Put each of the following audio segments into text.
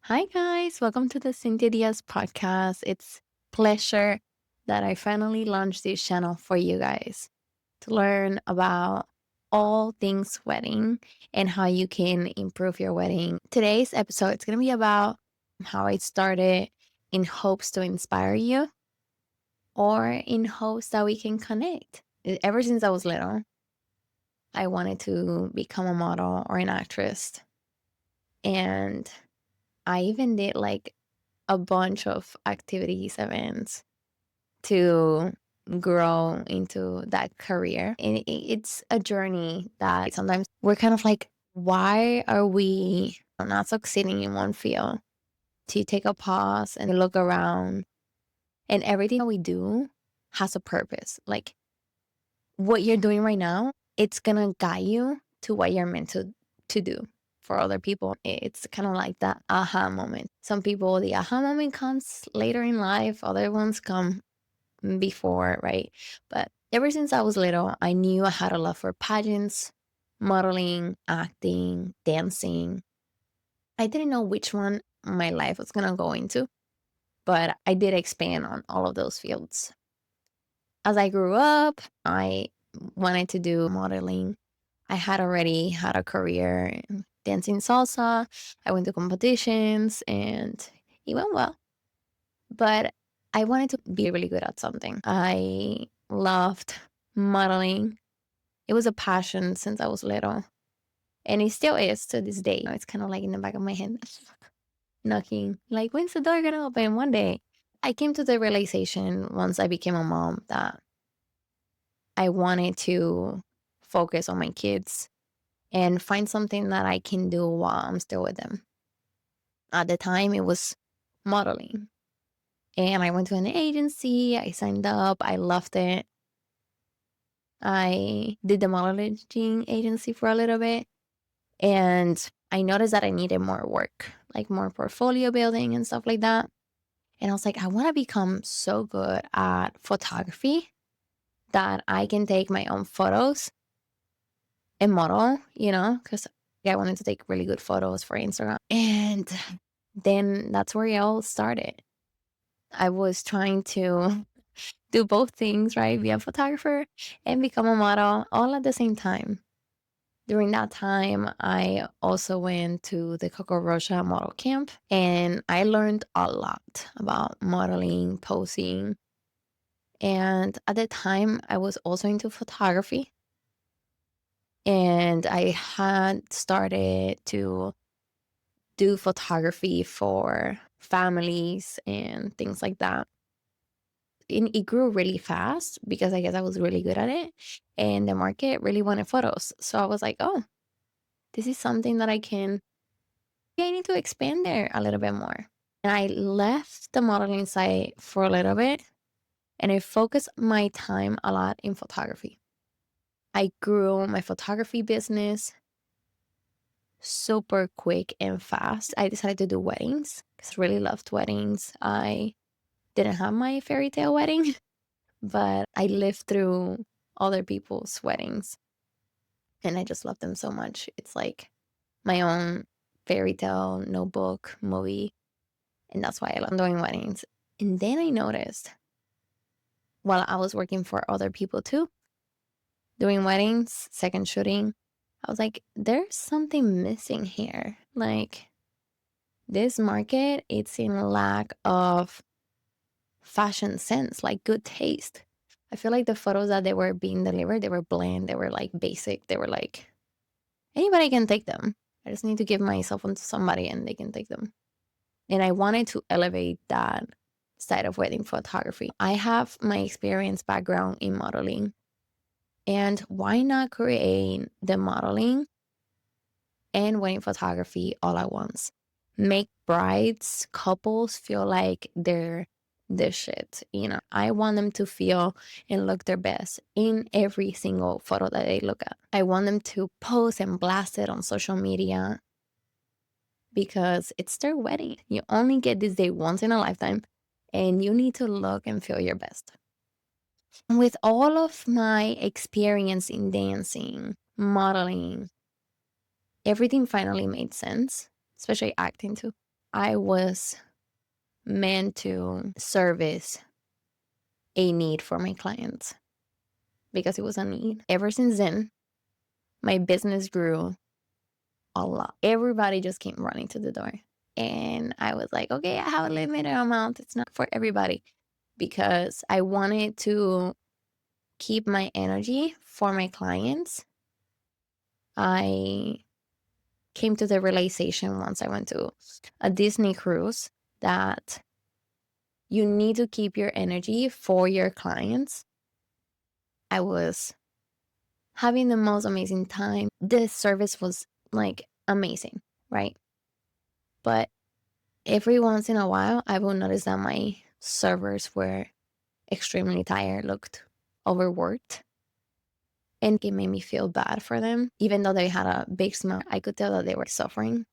Hi guys, welcome to the Cynthia Diaz podcast. It's pleasure that I finally launched this channel for you guys to learn about all things wedding and how you can improve your wedding. Today's episode is going to be about how I started in hopes to inspire you or in hopes that we can connect. Ever since I was little, I wanted to become a model or an actress. And I even did like a bunch of activities, events to grow into that career. And it's a journey that sometimes we're kind of like, why are we not succeeding in one field? To take a pause and look around, and everything that we do has a purpose. Like what you're doing right now, it's gonna guide you to what you're meant to do. For other people, it's kind of like that aha moment. Some people, the aha moment comes later in life, other ones come before, right? But ever since I was little, I knew I had a love for pageants, modeling, acting, dancing. I didn't know which one my life was gonna go into, but I did expand on all of those fields. As I grew up, I wanted to do modeling. I had already had a career in dancing salsa. I went to competitions and it went well. But I wanted to be really good at something. I loved modeling. It was a passion since I was little. And it still is to this day. It's kind of like in the back of my head, knocking, like, when's the door gonna open one day? I came to the realization once I became a mom that I wanted to focus on my kids and find something that I can do while I'm still with them. At the time, it was modeling. And I went to an agency, I signed up, I loved it. I did the modeling agency for a little bit, and I noticed that I needed more work, like more portfolio building and stuff like that. And I was like, I want to become so good at photography that I can take my own photos and model, because I wanted to take really good photos for Instagram. And then that's where it all started. I was trying to do both things, right? Be a photographer and become a model all at the same time. During that time, I also went to the Coco Rocha model camp and I learned a lot about modeling, posing. And at the time, I was also into photography. And I had started to do photography for families and things like that. And it grew really fast because I guess I was really good at it. And the market really wanted photos. So I was like, oh, this is something that I need to expand there a little bit more. And I left the modeling side for a little bit and I focused my time a lot in photography. I grew my photography business super quick and fast. I decided to do weddings because I really loved weddings. I didn't have my fairy tale wedding, but I lived through other people's weddings and I just love them so much. It's like my own fairy tale notebook movie, and that's why I love doing weddings. And then I noticed while I was working for other people too, doing weddings, second shooting, I was like, there's something missing here. Like this market, it's in lack of fashion sense, like good taste. I feel like the photos that they were being delivered, they were bland, they were like basic, they were like anybody can take them. I just need to give my cell phone to somebody and they can take them. And I wanted to elevate that side of wedding photography. I have my experience background in modeling. And why not create the modeling and wedding photography all at once? Make brides, couples feel like they're the shit. I want them to feel and look their best in every single photo that they look at. I want them to post and blast it on social media because it's their wedding. You only get this day once in a lifetime and you need to look and feel your best. With all of my experience in dancing, modeling, everything finally made sense, especially acting too. I was meant to service a need for my clients because it was a need. Ever since then, my business grew a lot. Everybody just came running to the door. And I was like, okay, I have a limited amount. It's not for everybody because I wanted to keep my energy for my clients. I came to the realization once I went to a Disney cruise that you need to keep your energy for your clients. I was having the most amazing time. The service was like amazing, right? But every once in a while, I will notice that my servers were extremely tired, looked overworked. And it made me feel bad for them. Even though they had a big smile, I could tell that they were suffering.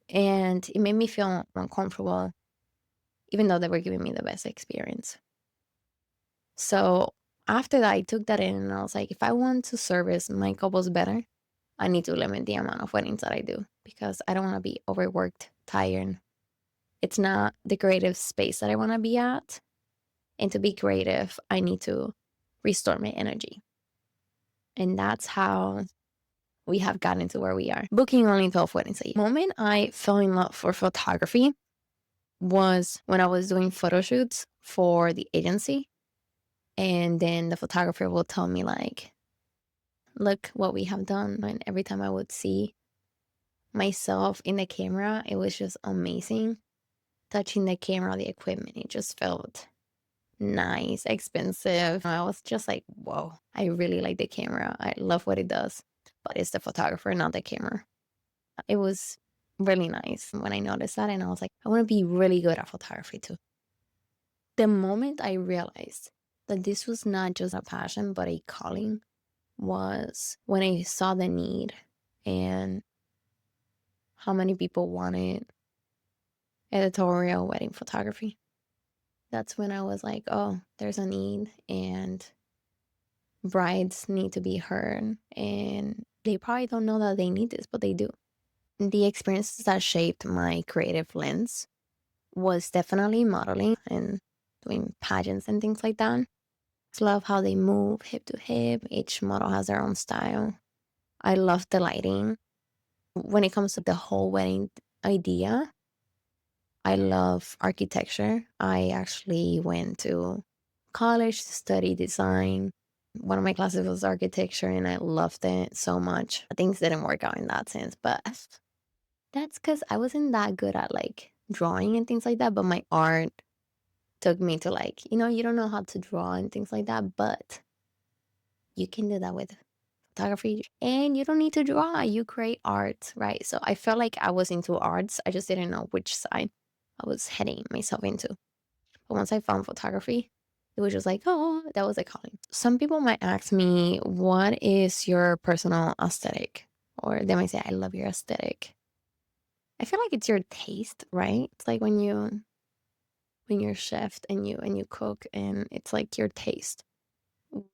And it made me feel uncomfortable, even though they were giving me the best experience. So after that, I took that in and I was like, if I want to service my couples better, I need to limit the amount of weddings that I do because I don't want to be overworked, tired. It's not the creative space that I want to be at. And to be creative, I need to restore my energy. And that's how we have gotten to where we are. Booking only 12 weddings a year. The moment I fell in love for photography was when I was doing photo shoots for the agency. And then the photographer will tell me like, look what we have done. And every time I would see myself in the camera, it was just amazing. Touching the camera, the equipment, it just felt nice, expensive. I was just like, whoa, I really like the camera. I love what it does. But it's the photographer, not the camera. It was really nice when I noticed that. And I was like, I want to be really good at photography too. The moment I realized that this was not just a passion, but a calling was when I saw the need and how many people wanted editorial wedding photography. That's when I was like, oh, there's a need and brides need to be heard. And they probably don't know that they need this, but they do. The experiences that shaped my creative lens was definitely modeling and doing pageants and things like that. I love how they move hip to hip. Each model has their own style. I love the lighting. When it comes to the whole wedding idea, I love architecture. I actually went to college to study design. One of my classes was architecture and I loved it so much. Things didn't work out in that sense, but that's because I wasn't that good at like drawing and things like that. But my art took me to like, you don't know how to draw and things like that, but you can do that with photography and you don't need to draw. You create art, right? So I felt like I was into arts. I just didn't know which side I was heading myself into. But once I found photography, it was just like, oh, that was a calling. Some people might ask me, what is your personal aesthetic? Or they might say, I love your aesthetic. I feel like it's your taste, right? It's like when you're chef and you cook and it's like your taste.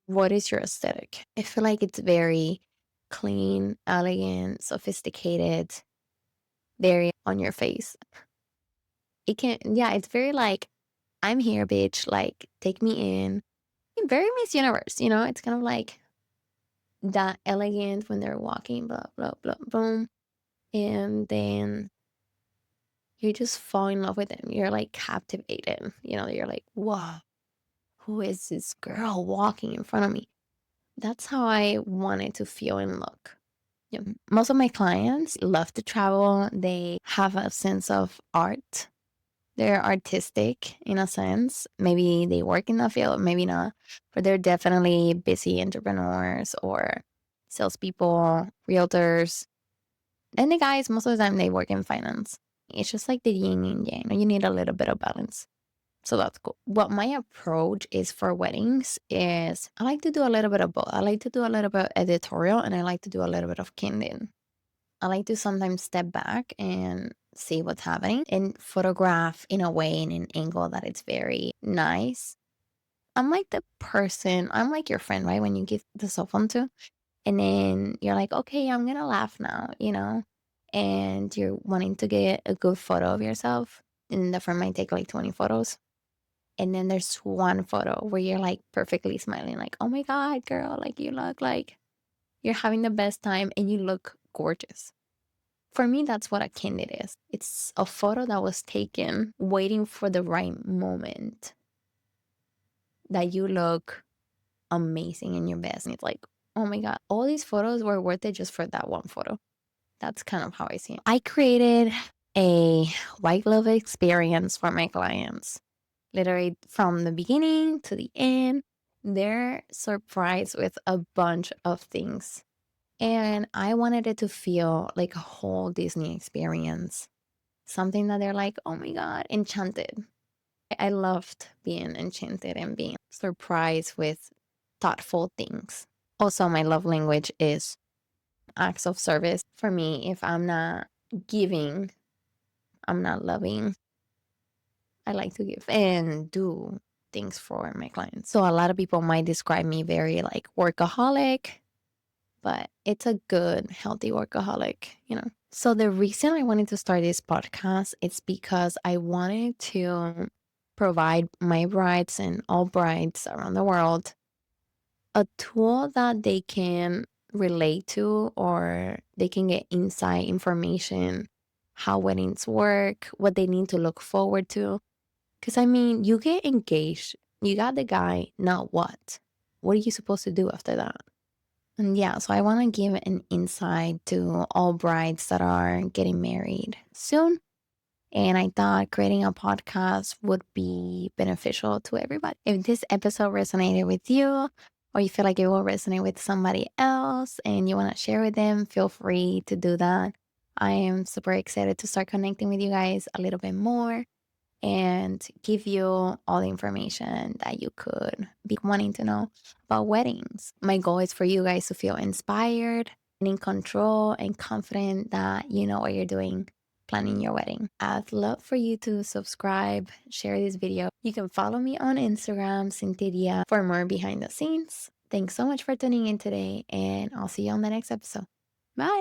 What is your aesthetic? I feel like it's very clean, elegant, sophisticated, very on your face. It's very like, I'm here, bitch. Like, take me in. Very Miss Universe, It's kind of like that elegant when they're walking, blah, blah, blah, boom. And then you just fall in love with them. You're like captivated. You're like, whoa, who is this girl walking in front of me? That's how I wanted to feel and look. Yeah. Most of my clients love to travel. They have a sense of art. They're artistic in a sense. Maybe they work in that field, maybe not, but they're definitely busy entrepreneurs or salespeople, realtors. And the guys, most of the time, they work in finance. It's just like the yin and yang. You need a little bit of balance. So that's cool. What my approach is for weddings is I like to do a little bit of both. I like to do a little bit of editorial and I like to do a little bit of candid. I like to sometimes step back and see what's happening and photograph in a way, in an angle that it's very nice. I'm like your friend, right? When you give the cell phone to, and then you're like, okay, I'm gonna laugh now, and you're wanting to get a good photo of yourself, and the friend might take like 20 photos. And then there's one photo where you're like perfectly smiling, like, oh my God, girl, like you look like you're having the best time and you look gorgeous. For me, that's what a candid is. It's a photo that was taken waiting for the right moment that you look amazing in your best. And it's like, oh my God, all these photos were worth it just for that one photo. That's kind of how I see it. I created a white glove experience for my clients. Literally from the beginning to the end, they're surprised with a bunch of things. And I wanted it to feel like a whole Disney experience. Something that they're like, oh my God, enchanted. I loved being enchanted and being surprised with thoughtful things. Also, my love language is acts of service. For me, if I'm not giving, I'm not loving. I like to give and do things for my clients. So a lot of people might describe me very like workaholic, but it's a good, healthy workaholic, you know. So the reason I wanted to start this podcast is because I wanted to provide my brides and all brides around the world a tool that they can relate to, or they can get inside information, how weddings work, what they need to look forward to. Because I mean, you get engaged, you got the guy, now what? What are you supposed to do after that? And yeah, so I want to give an insight to all brides that are getting married soon. And I thought creating a podcast would be beneficial to everybody. If this episode resonated with you, or you feel like it will resonate with somebody else and you want to share with them, feel free to do that. I am super excited to start connecting with you guys a little bit more and give you all the information that you could be wanting to know about weddings. My goal is for you guys to feel inspired and in control and confident that you know what you're doing planning your wedding. I'd love for you to subscribe, share this video. You can follow me on Instagram, Cynthia Diaz, for more behind the scenes. Thanks so much for tuning in today, and I'll see you on the next episode. Bye.